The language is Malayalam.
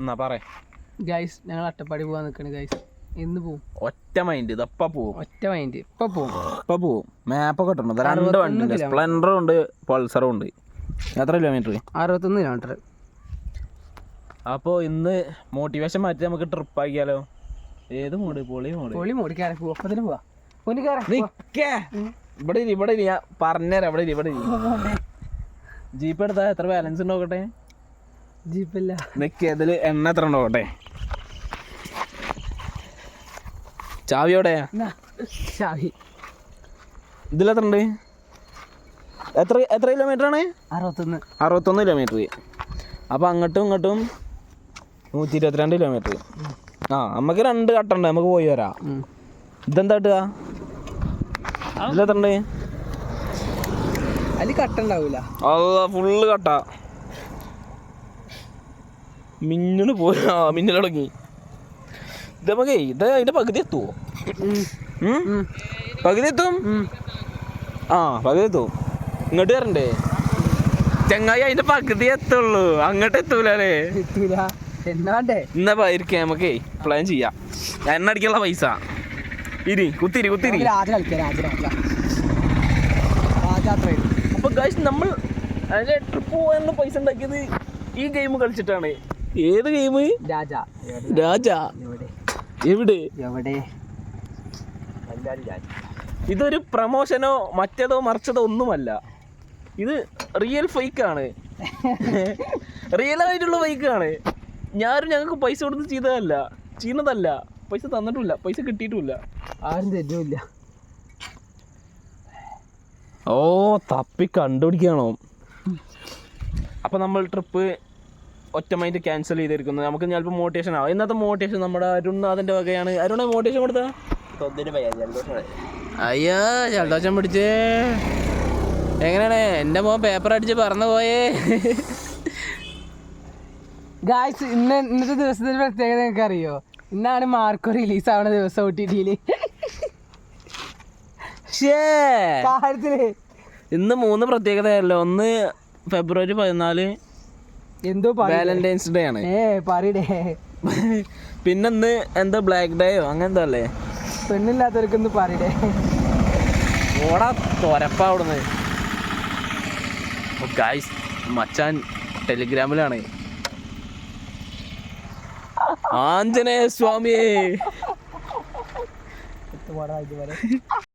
എന്നാ പറ ഗൈസ്. ഞങ്ങൾ അട്ടപ്പാടി പോവാൻ നിൽക്കണേ ഗൈസ്. ഇന്ന് പോവും. ഒറ്റ മൈൻഡ് ഇതപ്പ പോവും. ഒറ്റ മൈൻഡ് ഇപ്പൊ പോവും. മാപ്പൊക്കെ ഇട്ടുണ്ട്. 2 വണ്ടി, സ്പ്ലെൻഡറും ഉണ്ട് പൾസറും ഉണ്ട്. എത്ര കിലോമീറ്റർ? 61 കിലോമീറ്റർ. അപ്പോൾ ഇന്ന് മോട്ടിവേഷൻ മാറ്റി നമുക്ക് ട്രിപ്പ് ആക്കിയാലോ? ഏത് മോഡ്? പൊളി മോഡ് കയറി പോവാ. അപ്പത്തിന് പോവാ. ഇവിടെ ഞാൻ പറഞ്ഞുതരാം. ഇവിടെ ജീപ്പ് എടുത്താ എത്ര ബാലൻസ് ഉണ്ടോക്കട്ടെ? ജീപ്പല്ല ഇതില് എണ്ണ എത്ര ഉണ്ടോക്കട്ടെ? ചാവിയോടെ ചാവി ഇതിലെത്ര ഉണ്ട്? എത്ര കിലോമീറ്റർ ആണ്? 61 കിലോമീറ്റർ. അപ്പൊ അങ്ങോട്ടും ഇങ്ങോട്ടും 122 കിലോമീറ്റർ. നമുക്ക് 2 കട്ടുണ്ട്. നമുക്ക് പോയി വരാം. ഇതെന്താ കിട്ടുക? ഇതിലെത്ര ഉണ്ട്? അതിൽ കട്ടുണ്ടാവൂല. ഫുള്ള് കട്ട. മിന്നല് പോയാ മിന്നൽ തുടങ്ങി. ഇത് നമുക്ക് അതിന്റെ പകുതി എത്തുവോ? പകുതി എത്തും. പകുതി എത്തും. ഇങ്ങോട്ട് വരണ്ടേ ചങ്ങായി? അതിന്റെ പകുതി എത്തുള്ളൂ, അങ്ങോട്ട് എത്തൂലേ? എന്നാ ഇരിക്കാം, നമുക്കേ പ്ലാൻ ചെയ്യാം. എണ്ണ അടിക്കാനുള്ള പൈസ കുത്തിരി. അപ്പൊ ഗൈസ്, നമ്മൾ ട്രിപ്പ് പോകാനുള്ള പൈസ ഉണ്ടാക്കിയത് ഈ ഗെയിം കളിച്ചിട്ടാണ്. ഏത് ഗെയിം? രാജ. എവിടെ? ഇതൊരു പ്രമോഷനോ മറ്റേതോ മറിച്ചതോ ഒന്നുമല്ല. ഇത് റിയൽ ഫേക്കാണ്. റിയൽ ആയിട്ടുള്ള ഫേക്കാണ്. ഞങ്ങൾക്ക് പൈസ കൊടുത്ത് ചെയ്യുന്നതല്ല. പൈസ തന്നിട്ടില്ല, പൈസ കിട്ടിയിട്ടുമില്ല, ആരും തരുമില്ല. തപ്പി കണ്ടുപിടിക്കണോ? അപ്പൊ നമ്മൾ ട്രിപ്പ് ഒറ്റമായിട്ട് ക്യാൻസൽ ചെയ്തിരിക്കുന്നത്. നമുക്ക് ചിലപ്പോൾ മോട്ടിവേഷൻ ആവും. ഇന്നത്തെ മോട്ടിവേഷൻ നമ്മുടെ അരുൺനാഥിന്റെ വകയാണ്. അരുണ മോട്ടിവേഷൻ കൊടുത്ത അയ്യോ ജലദോഷം പിടിച്ചേ. എങ്ങനെയാണ് എൻ്റെ മോൻ പേപ്പർ അടിച്ച് പറന്നു പോയേ? ഗായ്സ്, ഇന്നത്തെ ദിവസത്തിന്റെ പ്രത്യേകത നിങ്ങൾക്ക് അറിയോ? ഇന്നാണ് മാർക്കോ റിലീസ് ആവുന്ന ദിവസം OTT-ല്. ഇന്ന് 3 പ്രത്യേകതയല്ലോ. ഒന്ന് ഫെബ്രുവരി 14 എന്തോ വാലന്റൈൻസ് ഡേ ആണ്. പിന്നെന്ന് എന്തോ ബ്ലാക്ക് ഡേയോ അങ്ങനെന്തോ അല്ലേ? പെണ്ണില്ലാത്തവർക്കൊന്ന് പറയടേ. ഓടാ തൊരപ്പാവിടുന്ന്. ഗായ്സ്, മച്ചാൻ ടെലിഗ്രാമിലാണ്. ആഞ്ജനേയ സ്വാമിയേ.